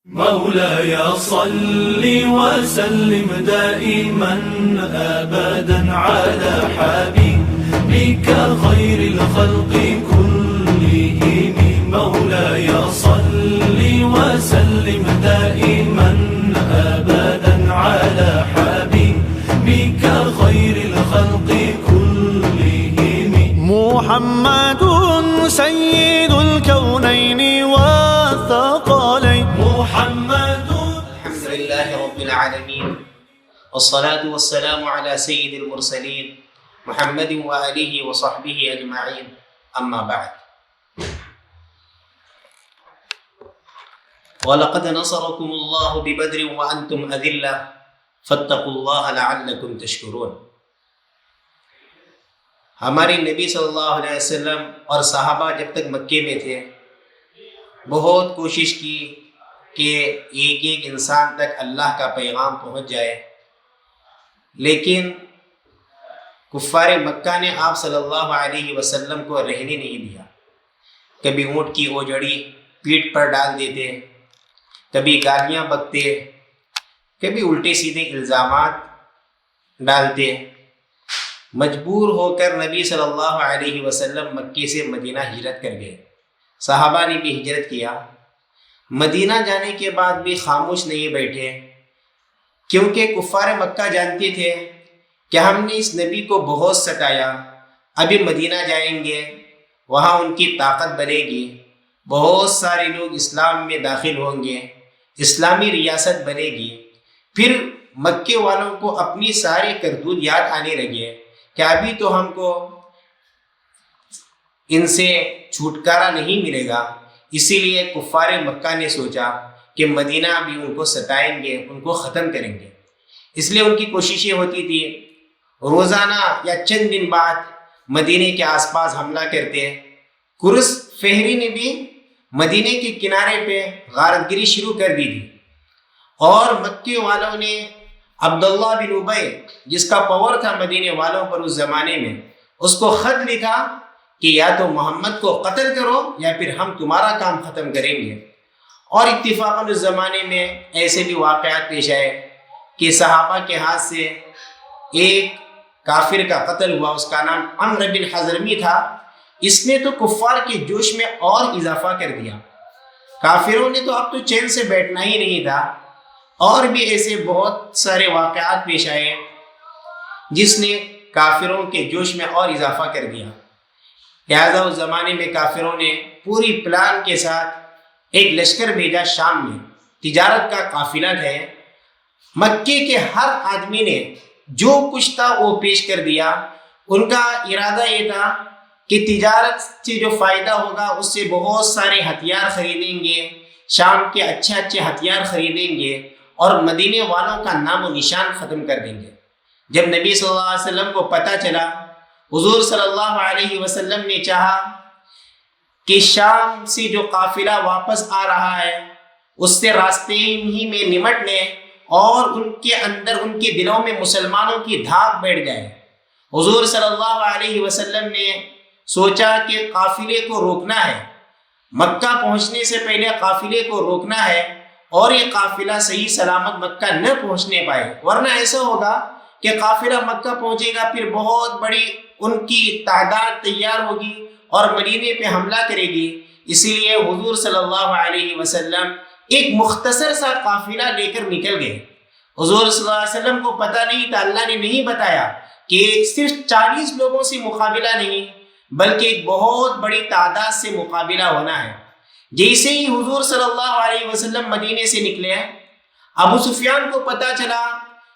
مولاي صل وسلم دائما أبدا على حبيبك خير الخلق كلهم. مولاي صل وسلم دائما أبدا على حبيبك خير الخلق كلهم. محمد سيد الكونين والثقلين. محمد الحمد لله رب العالمين والصلاة والسلام على سيد المرسلين محمد وآله وصحبه أجمعين. أما بعد، وَلَقَدْ نَصَرَكُمُ اللَّهُ بِبَدْرٍ وَأَنْتُمْ أَذِلَّةٌ فَاتَّقُوا اللَّهَ لَعَلَّكُمْ تَشْكُرُونَ. ہمارے نبی صلی اللہ علیہ وسلم اور صحابہ جب تک مکے میں تھے بہت کوشش کی کہ ایک ایک انسان تک اللہ کا پیغام پہنچ جائے، لیکن کفار مکہ نے آپ صلی اللہ علیہ وسلم کو رہنے نہیں دیا. کبھی اونٹ کی اوجڑی پیٹھ پر ڈال دیتے، کبھی گالیاں بکتے، کبھی الٹے سیدھے الزامات ڈالتے. مجبور ہو کر نبی صلی اللہ علیہ وسلم مکے سے مدینہ ہجرت کر گئے. صحابہ نے بھی ہجرت کیا. مدینہ جانے کے بعد بھی خاموش نہیں بیٹھے، کیونکہ کفار مکہ جانتے تھے کہ ہم نے اس نبی کو بہت ستایا، ابھی مدینہ جائیں گے، وہاں ان کی طاقت بڑھے گی، بہت سارے لوگ اسلام میں داخل ہوں گے، اسلامی ریاست بنے گی. پھر مکے والوں کو اپنی ساری کرتوت یاد آنے لگے کہ ابھی تو ہم کو ان سے چھٹکارا نہیں ملے گا. اسی لیے کفار مکہ نے سوچا کہ مدینہ بھی ان کو ستائیں گے، ان کو ختم کریں گے. اس لیے ان کی کوششیں ہوتی تھی روزانہ یا چند دن بعد مدینے کے آس پاس حملہ کرتے. کرس فہری نے بھی مدینے کے کنارے پہ غارت گری شروع کر دی تھی، اور مکے والوں نے عبداللہ بن ابی جس کا پاور تھا مدینے والوں پر اس زمانے میں، اس کو خط لکھا کہ یا تو محمد کو قتل کرو یا پھر ہم تمہارا کام ختم کریں گے. اور اتفاقاً اس زمانے میں ایسے بھی واقعات پیش آئے کہ صحابہ کے ہاتھ سے ایک کافر کا قتل ہوا. اس کا نام عمرو بن حضرمی تھا. اس نے تو کفار کے جوش میں اور اضافہ کر دیا. کافروں نے تو اب تو چین سے بیٹھنا ہی نہیں تھا. اور بھی ایسے بہت سارے واقعات پیش آئے جس نے کافروں کے جوش میں اور اضافہ کر دیا. لہذا اس زمانے میں کافروں نے پوری پلان کے ساتھ ایک لشکر بھیجا شام میں. تجارت کا قافلہ تھے. مکے کے ہر آدمی نے جو کچھ تھا وہ پیش کر دیا. ان کا ارادہ یہ تھا کہ تجارت سے جو فائدہ ہوگا اس سے بہت سارے ہتھیار خریدیں گے، شام کے اچھے اچھے ہتھیار خریدیں گے اور مدینے والوں کا نام و نشان ختم کر دیں گے. جب نبی صلی اللہ علیہ وسلم کو پتہ چلا، حضور صلی اللہ علیہ وسلم نے چاہا کہ شام سے جو قافلہ واپس آ رہا ہے اس سے راستے ہی میں نمٹ لیں اور ان کے اندر ان کے دلوں میں مسلمانوں کی دھاک بیٹھ جائے. حضور صلی اللہ علیہ وسلم نے سوچا کہ قافلے کو روکنا ہے، مکہ پہنچنے سے پہلے قافلے کو روکنا ہے اور یہ قافلہ صحیح سلامت مکہ نہ پہنچنے پائے، ورنہ ایسا ہوگا کہ قافلہ مکہ پہنچے گا، پھر بہت بڑی ان کی تعداد تیار ہوگی اور مدینے پہ حملہ کرے گی. اسی لیے حضور صلی اللہ علیہ وسلم ایک مختصر سا قافلہ لے کر نکل گئے. حضور صلی اللہ علیہ وسلم کو پتہ نہیں تھا، اللہ نے نہیں بتایا کہ صرف 40 لوگوں سے مقابلہ نہیں بلکہ ایک بہت بڑی تعداد سے مقابلہ ہونا ہے. جیسے ہی حضور صلی اللہ علیہ وسلم مدینے سے نکلے، ابو سفیان کو پتہ چلا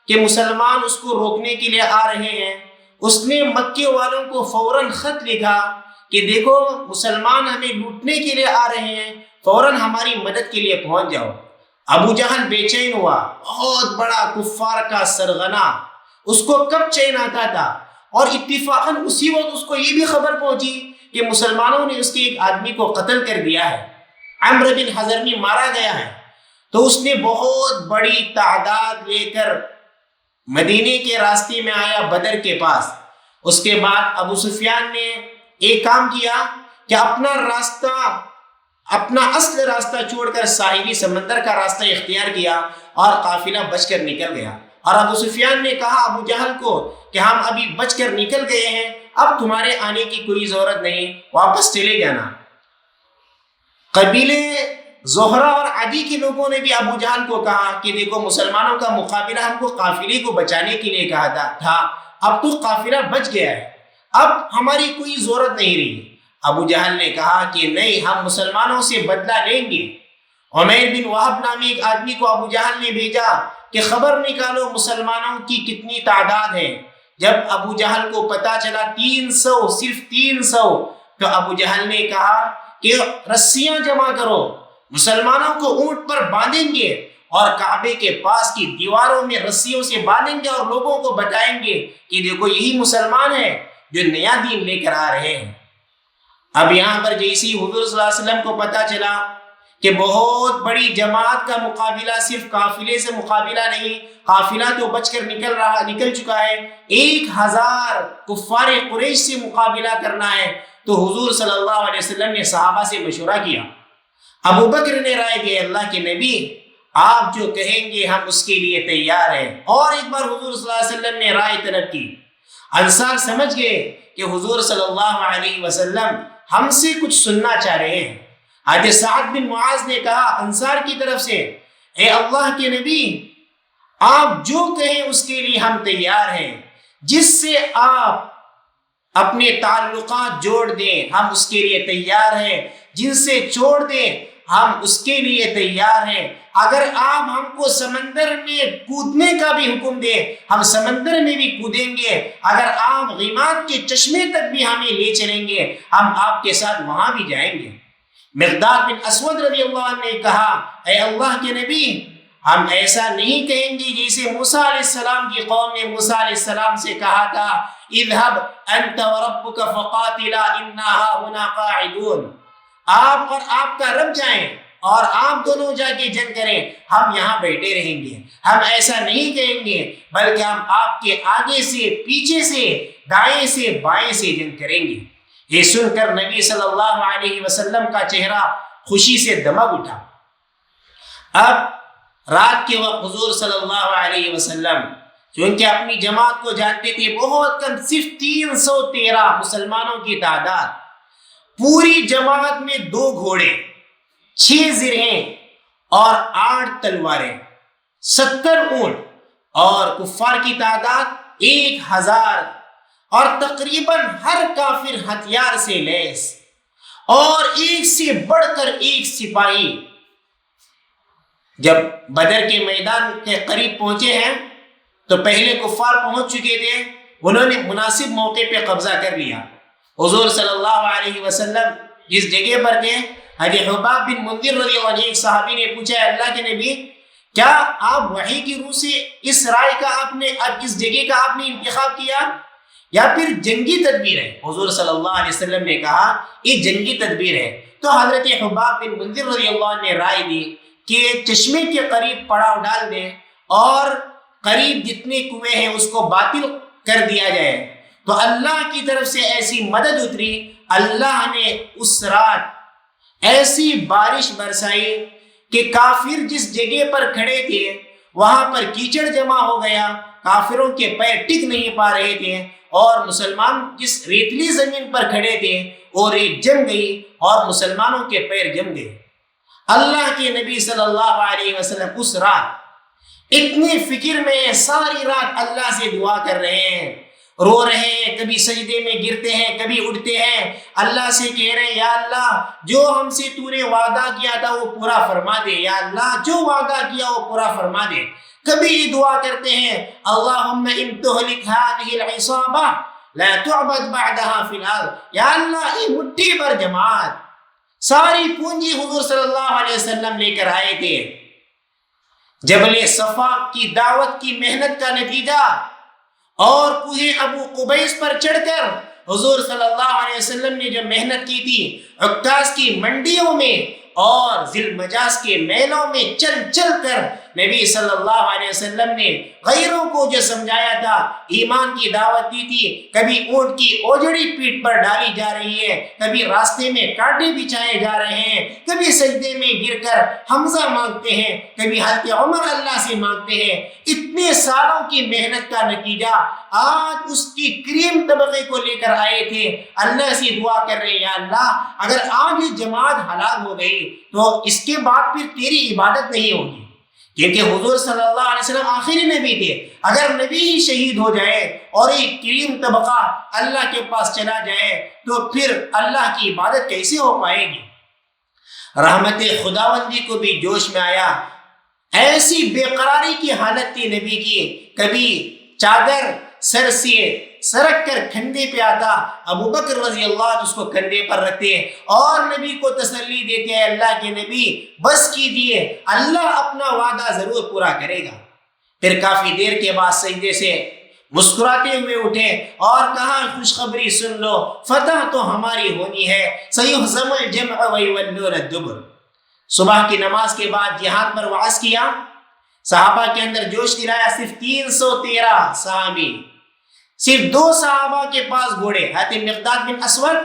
کہ مسلمان اس کو روکنے کے لیے آ رہے ہیں. اس نے مکے والوں کو فوراً خط لکھا کہ دیکھو مسلمان ہمیں لوٹنے کے لیے آ رہے ہیں، فوراً ہماری مدد کے لیے پہنچ جاؤ. ابو جہل بے چین ہوا، بہت بڑا کفار کا سرغنہ، اس کو کب چین آتا تھا. اور اتفاقاً اسی وقت اس کو یہ بھی خبر پہنچی کہ مسلمانوں نے اس کے ایک آدمی کو قتل کر دیا ہے، عمرو بن حضرمی مارا گیا ہے. تو اس نے بہت بڑی تعداد لے کر مدینے کے راستے میں آیا بدر کے پاس. اس کے بعد ابو سفیان نے ایک کام کیا کہ اپنا راستہ اپنا اصل راستہ چھوڑ کر ساحلی سمندر کا راستہ اختیار کیا اور قافلہ بچ کر نکل گیا۔ اور ابو سفیان نے کہا ابو جہل کو کہ ہم ابھی بچ کر نکل گئے ہیں، اب تمہارے آنے کی کوئی ضرورت نہیں، واپس چلے جانا۔ قبیلے زہرہ اور عدی کے لوگوں نے بھی ابو جہل کو کہا کہ دیکھو مسلمانوں کا مقابلہ ہم کو قافلے کو بچانے کے لیے کہا تھا، اب تو قافلہ بچ گیا ہے، اب ہماری کوئی ضرورت نہیں رہی۔ ابو جہل نے کہا کہ نہیں، ہم مسلمانوں سے بدلہ لیں گے۔ عمیر بن وہب نامی ایک آدمی کو ابو جہل نے بھیجا کہ خبر نکالو مسلمانوں کی کتنی تعداد ہے۔ جب ابو جہل کو پتا چلا 300، صرف 300، تو ابو جہل نے کہا کہ رسیاں جمع کرو، مسلمانوں کو اونٹ پر باندھیں گے اور کعبے کے پاس کی دیواروں میں رسیوں سے باندھیں گے اور لوگوں کو بتائیں گے کہ دیکھو یہی مسلمان ہیں جو نیا دین لے کر آ رہے ہیں۔ اب یہاں پر جیسی حضور صلی اللہ علیہ وسلم کو پتا چلا کہ بہت بڑی جماعت کا مقابلہ، صرف قافلے سے مقابلہ نہیں، قافلہ تو بچ کر نکل چکا ہے، 1000 کفار قریش سے مقابلہ کرنا ہے، تو حضور صلی اللہ علیہ وسلم نے صحابہ سے مشورہ کیا۔ ابو بکر نے رائے دی اللہ کے نبی آپ جو کہیں گے ہم اس کے لیے تیار ہیں، اور ایک بار حضور صلی اللہ علیہ وسلم نے رائے طلب کی۔ انصار سمجھ گئے کہ حضور صلی اللہ علیہ وسلم ہم سے کچھ سننا چاہ رہے ہیں۔ حضرت سعد بن معاذ نے کہا انصار کی طرف سے، اے اللہ کے نبی آپ جو کہیں اس کے لیے ہم تیار ہیں، جس سے آپ اپنے تعلقات جوڑ دیں ہم اس کے لیے تیار ہیں، جن سے چھوڑ دیں ہم اس کے لیے تیار ہیں، اگر آپ ہم کو سمندر میں کودنے کا بھی حکم دیں ہم سمندر میں بھی کودیں گے، اگر آپ غیمات کے چشمے تک بھی ہمیں لے چلیں گے ہم آپ کے ساتھ وہاں بھی جائیں گے۔ مقداد بن اسود رضی اللہ عنہ نے کہا اے اللہ کے نبی ہم ایسا نہیں کہیں گے جیسے موسیٰ علیہ السلام کی قوم نے موسیٰ علیہ السلام سے کہا تھا اذهب انت وربك فقاتلا انا هنا قاعدون، آپ اور آپ کا رب جائیں اور آپ دونوں جا کے جنگ کریں، ہم یہاں بیٹھے رہیں گے۔ ہم ایسا نہیں کہیں گے بلکہ ہم آپ کے آگے سے، پیچھے سے، دائیں سے، بائیں سے جنگ کریں گے۔ یہ سن کر نبی صلی اللہ علیہ وسلم کا چہرہ خوشی سے دمک اٹھا۔ اب رات کے وقت حضور صلی اللہ علیہ وسلم چونکہ اپنی جماعت کو جانتے تھے، بہت کم، صرف 313 مسلمانوں کی تعداد، پوری جماعت میں 2 گھوڑے، 6 زرہیں اور 8 تلواریں، 70 اونٹ، اور کفار کی تعداد 1000، اور تقریباً ہر کافر ہتھیار سے لیس، اور ایک سے بڑھ کر ایک سپاہی۔ جب بدر کے میدان کے قریب پہنچے ہیں تو پہلے کفار پہنچ چکے تھے، انہوں نے مناسب موقع پہ قبضہ کر لیا۔ حضور صلی اللہ علیہ وسلم جس جگہ پر تھے، حضرت حباب بن منذر رضی اللہ عنہ ایک صحابی نے پوچھا اللہ کے نبی کیا آپ وحی کی روح سے اس رائے کا اس جگہ کا آپ نے انتخاب کیا یا پھر جنگی تدبیر ہے؟ حضور صلی اللہ علیہ وسلم نے کہا یہ جنگی تدبیر ہے۔ تو حضرت حباب بن منذر رضی اللہ عنہ نے رائے دی کہ چشمے کے قریب پڑاؤ ڈال دیں اور قریب جتنے کنویں ہیں اس کو باطل کر دیا جائے۔ تو اللہ کی طرف سے ایسی مدد اتری، اللہ نے اس رات ایسی بارش برسائی کہ کافر جس جگہ پر کھڑے تھے وہاں پر کیچڑ جمع ہو گیا، کافروں کے پیر ٹک نہیں پا رہے تھے، اور مسلمان جس ریتلی زمین پر کھڑے تھے وہ ریت جم گئی اور مسلمانوں کے پیر جم گئے۔ اللہ کے نبی صلی اللہ علیہ وسلم اس رات اتنی فکر میں ساری رات اللہ سے دعا کر رہے ہیں، رو رہے ہیں، کبھی سجدے میں گرتے ہیں، کبھی اٹھتے ہیں، اللہ سے کہہ رہے ہیں یا اللہ جو ہم سے تو نے وعدہ کیا تھا وہ پورا فرما دے، یا اللہ جو وعدہ کیا وہ پورا فرما دے۔ کبھی یہ دعا کرتے ہیں اللہم ان تہلک هذه العصابہ لا تعبد بعدها فی الارض، یا اللہ یہ مٹھی پر جماعت ساری پونجی حضور صلی اللہ علیہ وسلم لے کر آئے تھے، جبل صفا کی دعوت کی محنت کا نتیجہ، اور کوہ ابو قبیس پر چڑھ کر حضور صلی اللہ علیہ وسلم نے جو محنت کی تھی، عکاظ کی منڈیوں میں اور ذی المجاز کے میلوں میں چل چل کر نبی صلی اللہ علیہ وسلم نے غیروں کو جو سمجھایا تھا، ایمان کی دعوت دی تھی، کبھی اونٹ کی اوجڑی پیٹھ پر ڈالی جا رہی ہے، کبھی راستے میں کانٹے بچھائے جا رہے ہیں، کبھی سجدے میں گر کر حمزہ مانگتے ہیں، کبھی حضرت عمر اللہ سے مانگتے ہیں، اتنے سالوں کی محنت کا نتیجہ آج اس کی کریم طبقے کو لے کر آئے تھے، اللہ سے دعا کر رہے ہیں یا اللہ اگر آج یہ جماعت ہلاک ہو گئی تو اس کے بعد پھر تیری عبادت نہیں ہوگی، کیونکہ حضور صلی اللہ علیہ وسلم آخری نبی تھے، اگر نبی ہی شہید ہو جائے اور ایک کریم طبقہ اللہ کے پاس چلا جائے تو پھر اللہ کی عبادت کیسے ہو پائے گی؟ رحمت خداوندی کو بھی جوش میں آیا، ایسی بے قراری کی حالت تھی نبی کی، کبھی چادر سر سے سرک کر کندھے پہ آتا، ابو بکر رضی اللہ عنہ اس کو کندھے پر رکھتے اور نبی کو تسلی دیتے ہیں اللہ کے نبی بس کیجیے، اللہ اپنا وعدہ ضرور پورا کرے گا۔ پھر کافی دیر کے بعد سجدے سے مسکراتے ہوئے اٹھے اور کہا خوشخبری سن لو، فتح تو ہماری ہونی ہے، سیہزم الجمع ویولون الدبر۔ صبح کی نماز کے بعد جہاد پر وعظ کیا، صحابہ کے اندر جوش دلایا، صرف 313 صحابی، صرف 2 صحابہ کے پاس گھوڑے، حضرت مقداد بن اسود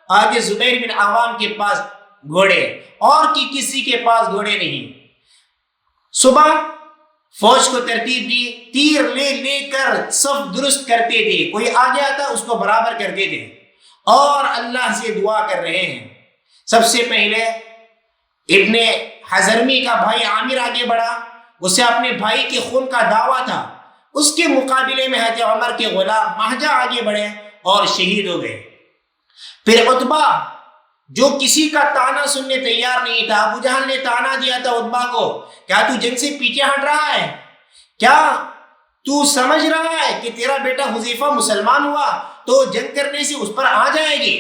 اور حضرت زبیر بن عوام کے پاس گھوڑے، اور کسی کے پاس گھوڑے نہیں۔ صبح فوج کو ترتیب دی، تیر لے لے کر صف درست کرتے تھے، کوئی آگے آتا اس کو برابر کرتے تھے اور اللہ سے دعا کر رہے ہیں۔ سب سے پہلے ابن حضرمی کا بھائی عامر آگے بڑھا، اسے اپنے بھائی کے خون کا دعویٰ تھا، اس کے مقابلے میں حضرت عمر کے غلام مہجہ آگے بڑھے اور شہید ہو گئے۔ پھر عتبہ جو کسی کا تانا سننے تیار نہیں تھا، ابو جہل نے تانا دیا تھا عتبہ کو، کیا تو جنگ سے پیچھے ہٹ رہا ہے؟ کیا تو سمجھ رہا ہے کہ تیرا بیٹا حذیفہ مسلمان ہوا تو جنگ کرنے سے اس پر آ جائے گی؟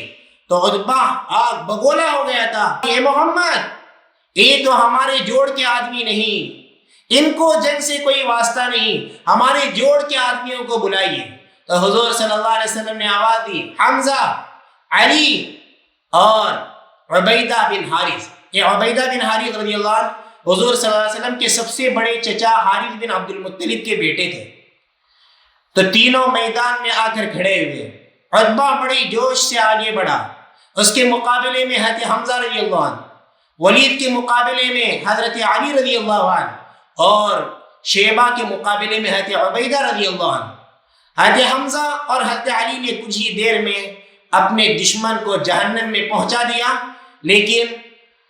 تو عتبہ آگ بگولا ہو گیا تھا، اے محمد یہ تو ہمارے جوڑ کے آدمی نہیں، ان کو جنگ سے کوئی واسطہ نہیں، ہمارے جوڑ کے آدمیوں کو بلائیے۔ تو حضور صلی اللہ علیہ وسلم نے آواز دی، حمزہ، علی اور عبیدہ بن حارث۔ یہ عبیدہ بن حارث رضی اللہ عنہ حضور صلی اللہ علیہ وسلم کے سب سے بڑے چچا حارث بن عبد المطلب کے بیٹے تھے۔ تو تینوں میدان میں آ کر کھڑے ہوئے، عتبہ بڑی جوش سے آگے بڑھا، اس کے مقابلے میں حضرت حمزہ رضی اللہ عنہ، ولید کے مقابلے میں حضرت علی رضی اللہ عنہ، اور شیبہ کے مقابلے میں حضرت عبیدہ رضی اللہ عنہ۔ حضرت حمزہ اور حضرت علی نے کچھ ہی دیر میں اپنے دشمن کو جہنم میں پہنچا دیا، لیکن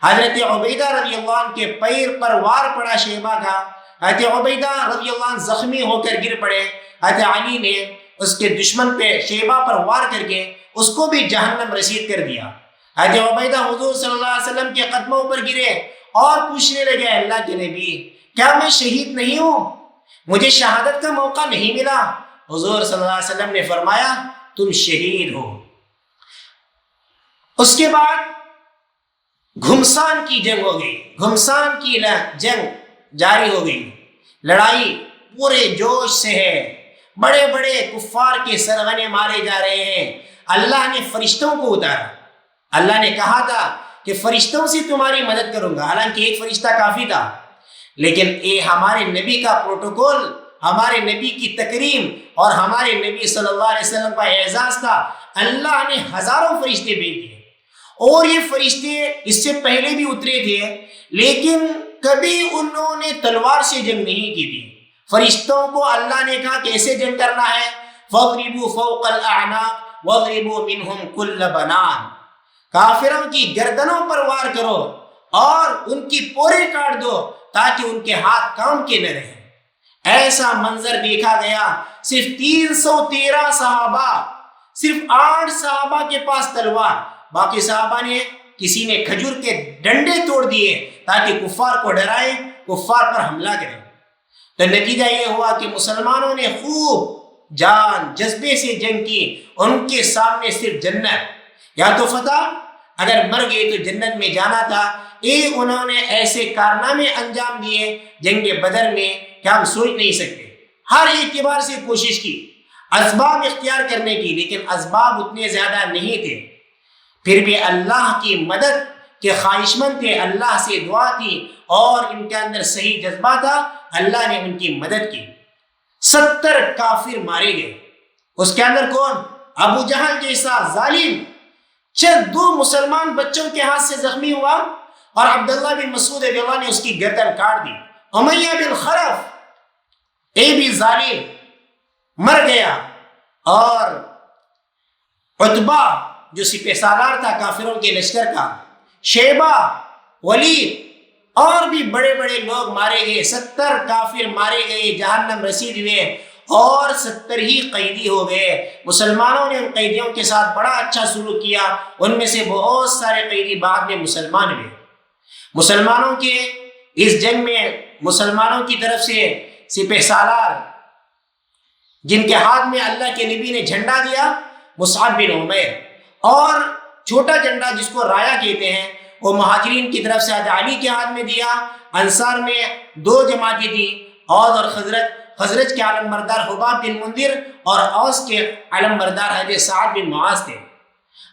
حضرت عبیدہ رضی اللہ عنہ کے پیر پر وار پڑا شیبہ کا، حضرت عبیدہ رضی اللہ عنہ زخمی ہو کر گر پڑے، حضرت علی نے اس کے دشمن پہ شیبہ پر وار کر کے اس کو بھی جہنم رسید کر دیا۔ حضرت عبیدہ حضور صلی اللہ علیہ وسلم کے قدموں پر گرے اور پوچھنے لگے، اللہ کے نبی کیا میں شہید نہیں ہوں؟ مجھے شہادت کا موقع نہیں ملا؟ حضور صلی اللہ علیہ وسلم نے فرمایا تم شہید ہو۔ اس کے بعد گھمسان کی جنگ ہو گئی، گھمسان کی جنگ جاری ہو گئی، لڑائی پورے جوش سے ہے، بڑے بڑے کفار کے سرغنے مارے جا رہے ہیں۔ اللہ نے فرشتوں کو اتارا، اللہ نے کہا تھا کہ فرشتوں سے تمہاری مدد کروں گا، حالانکہ ایک فرشتہ کافی تھا، لیکن یہ ہمارے نبی کا پروٹوکول، ہمارے نبی کی تکریم اور ہمارے نبی صلی اللہ علیہ وسلم کا اعزاز تھا۔ اللہ نے ہزاروں فرشتے بھیج دیے، اور یہ فرشتے اس سے پہلے بھی اترے تھے، لیکن کبھی انہوں نے تلوار سے جنگ نہیں کی تھی۔ فرشتوں کو اللہ نے کہا کیسے جنگ کرنا ہے، فَاضْرِبُوا فَوْقَ الْأَعْنَاقِ وَاضْرِبُوا مِنْهُمْ كُلَّ بَنَانٍ، کافروں کی گردنوں پر وار کرو اور ان کی پورے کاٹ دو تاکہ ان کے ہاتھ کام کے نہ رہیں۔ ایسا منظر دیکھا گیا، صرف 313 صحابہ، صرف 8 صحابہ کے پاس تلوار، باقی صحابہ نے کسی نے کھجور کے ڈنڈے توڑ دیے تاکہ کفار کو ڈرائیں، کفار پر حملہ کریں۔ تو نتیجہ یہ ہوا کہ مسلمانوں نے خوب جان جذبے سے جنگ کی، ان کے سامنے صرف جنت، یا تو فتح، اگر مر گئے تو جنت میں جانا تھا۔ یہ انہوں نے ایسے کارنامے انجام دیے جنگ بدر میں کہ ہم سوچ نہیں سکتے، ہر اعتبار سے کوشش کی اسباب اختیار کرنے کی، لیکن اسباب اتنے زیادہ نہیں تھے، پھر بھی اللہ کی مدد کہ خواہش مند تھے، اللہ سے دعا تھی اور ان کے اندر صحیح جذبہ تھا، اللہ نے ان کی مدد کی۔ 70 کافر مارے گئے، اس کے اندر کون؟ ابو جہل جیسا ظالم چند 2 مسلمان بچوں کے ہاتھ سے زخمی ہوا اور عبداللہ بن مسعود رضی اللہ عنہ نے اس کی گردن کاٹ دی۔ امیہ بن خلف بھی ظالم مر گیا، اور عتبہ جو سپہ سالار تھا کافروں کے لشکر کا، شیبہ، ولید اور بھی بڑے بڑے لوگ مارے گئے۔ 70 کافر مارے گئے، جہنم رسید ہوئے، اور 70 ہی قیدی ہو گئے۔ مسلمانوں نے ان قیدیوں کے ساتھ بڑا اچھا سلوک کیا، ان میں سے بہت سارے قیدی بعد میں مسلمان ہوئے۔ مسلمانوں کے اس جنگ میں مسلمانوں کی طرف سے سپہ سالار جن کے ہاتھ میں اللہ کے نبی نے جھنڈا دیا، مصعب بن عمیر، اور چھوٹا جھنڈا جس کو رایا کہتے ہیں وہ مہاجرین کی طرف سے حضرت علی کے ہاتھ میں دیا۔ انصار میں 2 جماعتیں تھیں، اوس اور خزرج کے علم بردار حباب بن منذر اور اوس کے علم بردار حضرت سعد بن معاذ تھے۔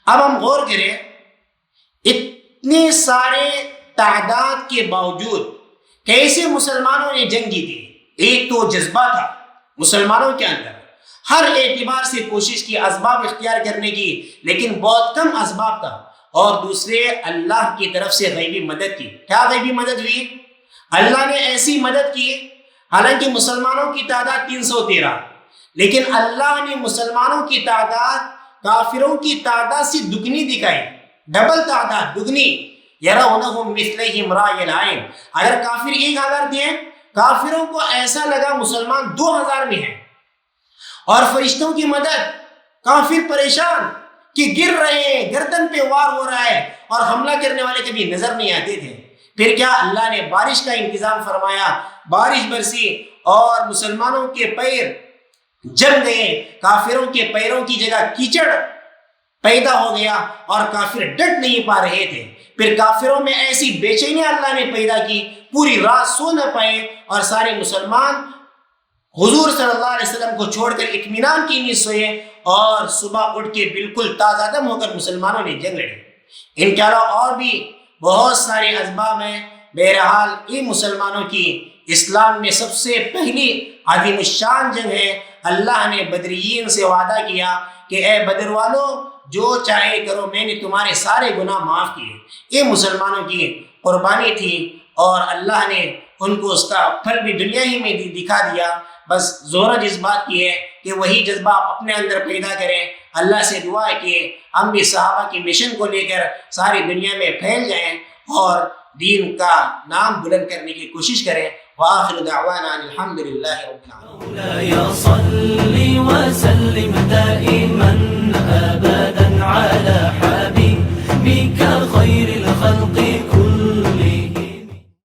اب ہم غور کریں، اتنے سارے تعداد کے باوجود کیسے مسلمانوں نے جنگ جیتی؟ ایک تو جذبہ تھا مسلمانوں کے اندر، ہر اعتبار سے کوشش کی اسباب اختیار کرنے کی، لیکن بہت کم اسباب تھا، اور دوسرے اللہ کی طرف سے غیبی مدد کی۔ کیا غیبی مدد ہوئی؟ اللہ نے ایسی مدد کی، حالانکہ مسلمانوں کی تعداد 313، لیکن اللہ نے مسلمانوں کی تعداد کافروں کی تعداد سے دگنی دکھائی، ڈبل تعداد، دگنی۔ یرونہم مثلہم رأی العین، اگر کافر 1000 تھے، کافروں کو ایسا لگا مسلمان 2000 میں ہیں، اور فرشتوں کی مدد، کافر پریشان کہ گر رہے ہیں، گردن پہ وار ہو رہا ہے، اور حملہ کرنے والے کبھی نظر نہیں آتے تھے۔ پھر کیا؟ اللہ نے بارش کا انتظام فرمایا، بارش برسی اور مسلمانوں کے پیر جم گئے، کافروں کے پیروں کی جگہ کیچڑ پیدا ہو گیا اور کافر ڈٹ نہیں پا رہے تھے۔ پھر کافروں میں ایسی بے چینی اللہ نے پیدا کی، پوری رات سو نہ پائے، اور سارے مسلمان حضور صلی اللہ علیہ وسلم کو چھوڑ کر اطمینان کی نیند سوئے، اور صبح اٹھ کے بالکل تازہ دم ہو کر مسلمانوں نے جنگ لڑی۔ ان کے علاوہ اور بھی بہت سارے اسباب ہیں۔ بہرحال یہ مسلمانوں کی اسلام میں سب سے پہلی عظیم الشان جنگ ہے۔ اللہ نے بدریین سے وعدہ کیا کہ اے بدر والو، جو چاہے کرو، میں نے تمہارے سارے گناہ معاف کیے۔ یہ مسلمانوں کی قربانی تھی، اور اللہ نے ان کو اس کا پھل بھی دنیا ہی میں دکھا دیا۔ بس ضرورت اس بات کی ہے کہ وہی جذبہ آپ اپنے اندر پیدا کریں۔ اللہ سے دعا ہے کہ ہم بھی صحابہ کی مشن کو لے کر ساری دنیا میں پھیل جائیں اور دین کا نام بلند کرنے کی کوشش کریں۔ وآخر دعوانا الحمد للہ رب العالمین۔ مولاي صل وسلم دائما أبدا على حبيبك خير الخلق كلهم